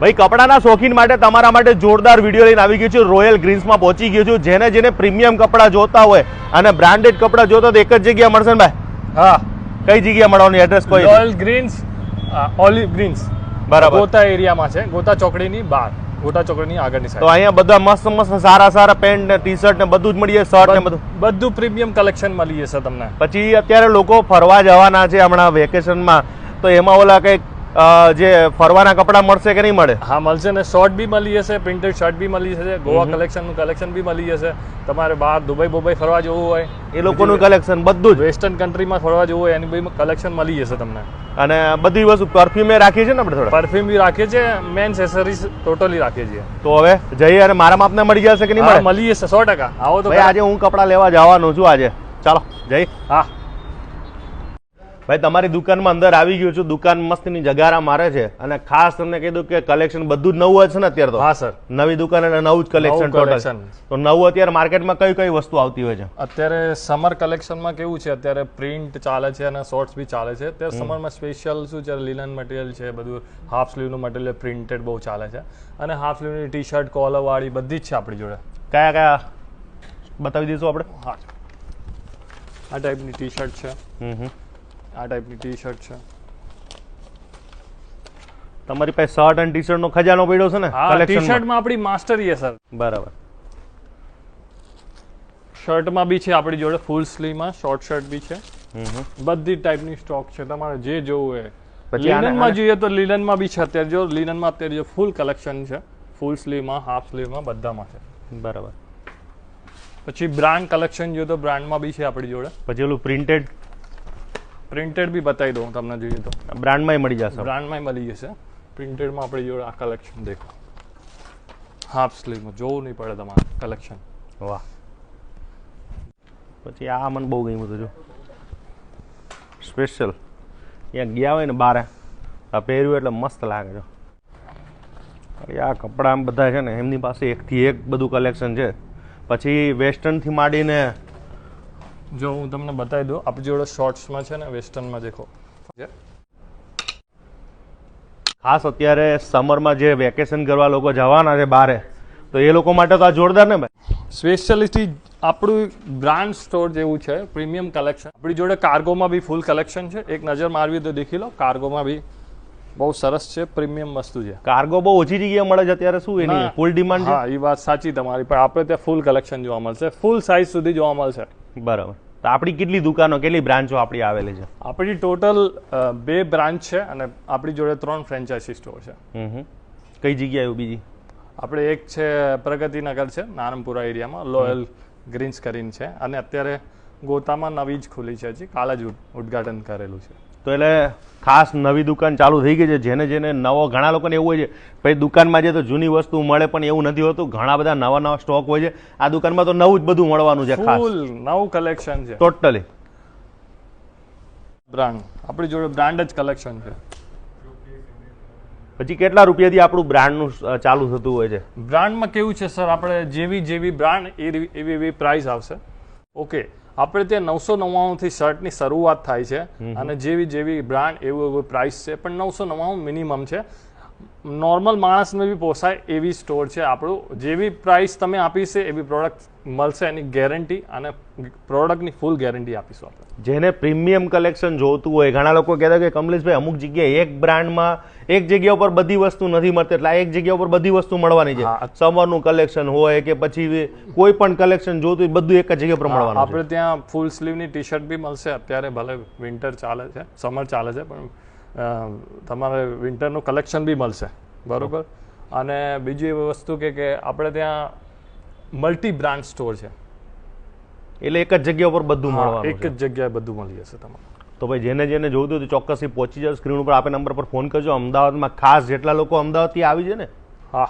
ભાઈ કપડાના શોખીન માટે તમારા માટે જોરદાર વિડીયો લઈને આવી ગયો છું. રોયલ ગ્રીન્સમાં પહોંચી ગયો છું. જેને પ્રીમિયમ કપડા જોતા હોય અને બ્રાન્ડેડ કપડા જોતા તો એક જ જગ્યા મળશે ને ભાઈ? હા. કઈ જગ્યા મળવાનું એડ્રેસ કોઈ? રોયલ ગ્રીન્સ, ઓલિવ ગ્રીન્સ, બરાબર. ગોતા એરિયામાં છે, ગોતા ચોકડીની બહાર, ગોતા ચોકડીની આગળની તો સાઈડ. અહીંયા બધા મસ્ત સારા પેન્ટ ને ટી શર્ટ ને બધું જ મળી જાય, શર્ટ ને બધું બધું પ્રીમિયમ કલેક્શન મળી જશે તમને. પછી અત્યારે લોકો ફરવા જવાના છે હમણાં વેકેશનમાં, તો એમાં ઓલા કઈક જે ફરવાના કપડા મળશે કે નહીં મળે? હા મળશે ને, શોર્ટ બી મળી જશે, પ્રિન્ટેડ શર્ટ બી મળી જશે, ગોવા કલેક્શનનું કલેક્શન બી મળી જશે. તમારે બહાર દુબઈ ફરવા જવું હોય એ લોકોનું કલેક્શન બધું જ, વેસ્ટર્ન કન્ટ્રીમાં ફરવા જવું હોય એની બી કલેક્શન મળી જશે તમને. અને બધી વસ્તુ પરફ્યુમે રાખીએ છીએ ને આપણે થોડા? પરફ્યુમ બી રાખીએ છીએ, મેન્સ એસેસરીઝ ટોટલી રાખીએ છીએ. તો હવે જઈએ અને મારા માપને મળી જશે કે નહીં હા મળે? મળી જશે 100%. આવો તો ભાઈ આજે હું કપડા લેવા જવાનો છું આજે. ચાલો જઈ. હા ભાઈ તમારી દુકાનમાં અંદર આવી ગયું છું. દુકાન મસ્તની જગારા મારે છે અને ખાસ તમને કીધું કે કલેક્શન બધું જ નવું છે ને અત્યારે તો? હા સર, નવી દુકાન એટલે નવું જ કલેક્શન ટોટલ. તો નવું અત્યારે માર્કેટમાં કઈ વસ્તુ આવતી હોય છે? અત્યારે સમર કલેક્શનમાં કેવું છે, અત્યારે પ્રિન્ટ ચાલે છે અને શોર્ટ્સ બી ચાલે છે. અત્યારે સમરમાં સ્પેશિયલ શું છે, લિનન મટીરિયલ છે, બધું હાફ સ્લીવનું મટીરિયલ પ્રિન્ટેડ બહુ ચાલે છે. અને હાફ સ્લીવની ટી શર્ટ કોલર વાળી બધી જ છે આપણી જોડે. કયા બતાવી દઈશું આપણે? હા, આ ટાઈપની ટી શર્ટ છે, આ ટાઈપની ટી શર્ટ છે. તમારી પાસે શર્ટ અને ટી શર્ટ નો ખજાનો પડ્યો છે ને હા, ટી શર્ટમાં આપણી માસ્ટરી છે સર. બરાબર. શર્ટમાં બી છે આપણી જોડે, ફૂલ સ્લીવમાં શોર્ટ શર્ટ બી છે, બધી ટાઈપની સ્ટોક છે. તમારે જે જોવું હોય. લિનનમાં જોઈએ તો લિનનમાં બી છે અત્યારે. જો લિનનમાં અત્યારે જો ફૂલ કલેક્શન છે, ફૂલ સ્લીવમાં, હાફ સ્લીવમાં, બધામાં છે. બરાબર. પછી બ્રાન્ડ કલેક્શન જોઈએ તો બ્રાન્ડમાં બી છે આપણી જોડે. પછી ઓલું પ્રિન્ટેડ બી બતાવી દઉં તમને જોઈએ તો. બ્રાન્ડમાં મળી જશે? બ્રાન્ડમાં મળી જશે. પ્રિન્ટેડમાં આપણી જોડે આ કલેક્શન દેખો, હાફ સ્લીવમાં જોવું નહીં પડે તમારે કલેક્શન. વાહ. પછી આ મને બહુ ગમ્યું હતું. જો સ્પેશિયલ ત્યાં ગયા હોય ને બારે આ પહેર્યું એટલે મસ્ત લાગે છે. આ કપડા આમ બધા છે ને એમની પાસે એકથી એક બધું કલેક્શન છે. પછી વેસ્ટર્નથી માંડીને જો હું તમને બતાવી દઉં, આપણી જોડે શોર્ટ્સમાં છે ને, વેસ્ટર્નમાં દેખો. ખાસ અત્યારે સમરમાં જે વેકેશન કરવા લોકો જવાના છે બારે, તો એ લોકો માટે તો આ જોરદાર ને ભાઈ. સ્પેશિયાલિટી આપણું બ્રાન્ડ સ્ટોર જેવું છે, પ્રીમિયમ કલેક્શન. આપણી જોડે કાર્ગોમાં બી ફૂલ કલેક્શન છે. એક નજર મારવી તો દેખી લો. કાર્ગોમાં બી બહુ સરસ છે, પ્રીમિયમ વસ્તુ છે. કાર્ગો બહુ ઓછી જગ્યાએ મળે છે અત્યારે, શું એની ફૂલ ડિમાન્ડ છે? હા એ વાત સાચી તમારી, પણ આપણે ત્યાં ફૂલ કલેક્શન જોવા મળશે, ફૂલ સાઇઝ સુધી જોવા મળશે. બરાબર. તો આપણી કેટલી દુકાનો, કેટલી બ્રાન્ચો આપણી આવેલી છે? આપણી ટોટલ 2 બ્રાન્ચ છે અને આપણી જોડે 3 ફ્રેન્ચાઇઝી સ્ટોર છે. કઈ જગ્યાએ બીજી? આપણે એક છે પ્રગતિનગર છે, નારણપુરા એરિયામાં, લોયલ ગ્રીન્સ કરીને છે. અને અત્યારે ગોતામાં નવી જ ખુલી છે, હજી કાલે જ ઉદ્ઘાટન કરેલું છે. તો એટલે ખાસ નવી દુકાન ચાલુ થઈ ગઈ છે. જેને નવો, ઘણા લોકોને એવું હોય છે ભાઈ દુકાનમાં જે તો જૂની વસ્તુ મળે, પણ એવું નથી હોતું. ઘણા બધા નવા સ્ટોક હોય છે. આ દુકાનમાં તો નવું જ બધું મળવાનું છે, ખાસ ફૂલ નવું કલેક્શન છે ટોટલી. બ્રાન્ડ આપણી જોડે બ્રાન્ડ જ કલેક્શન છે. પછી કેટલા રૂપિયાથી આપણું બ્રાન્ડનું ચાલુ થતું હોય છે? બ્રાન્ડમાં કેવું છે સર, આપણે જેવી બ્રાન્ડ એવી પ્રાઇસ આવશે. ઓકે, આપણે ત્યાં 999 શર્ટની શરૂઆત થાય છે અને જેવી બ્રાન્ડ એવું પ્રાઇસ છે, પણ 999 મિનિમમ છે. નોર્મલ માણસને બી પોસાય એવી સ્ટોર છે આપણું. જેવી પ્રાઇસ તમે આપી છે એવી પ્રોડક્ટ મળશે, એની ગેરંટી અને પ્રોડક્ટની ફૂલ ગેરંટી આપીશું આપણે. જેને પ્રીમિયમ કલેક્શન જોતું હોય, ઘણા લોકો કહેતા કે કમલેશભાઈ અમુક જગ્યાએ એક બ્રાન્ડમાં એક જગ્યા ઉપર બધી વસ્તુ નથી મળતી, એટલે આ એક જગ્યા ઉપર બધી વસ્તુ મળવાની છે. સમરનું કલેક્શન હોય કે પછી કોઈ પણ કલેક્શન જોતું હોય, બધું એક જ જગ્યા પર મળવાનું. આપણે ત્યાં ફૂલ સ્લીવની ટી શર્ટ બી મળશે. અત્યારે ભલે વિન્ટર ચાલે છે, સમર ચાલે છે, પણ તમારે વિન્ટરનું કલેક્શન બી મળશે. બરોબર. અને બીજી એવી વસ્તુ કે આપણે ત્યાં મલ્ટી બ્રાન્ડ સ્ટોર છે, એટલે એક જ જગ્યા ઉપર બધું મળવાનું, એક જ જગ્યાએ બધું મળી જશે તમારે. તો ભાઈ જેને જોતું હોય તો ચોક્કસથી પહોંચી જાવ. સ્ક્રીન ઉપર આપે નંબર પર ફોન કરજો. અમદાવાદમાં ખાસ જેટલા લોકો અમદાવાદથી આવી છે ને, હા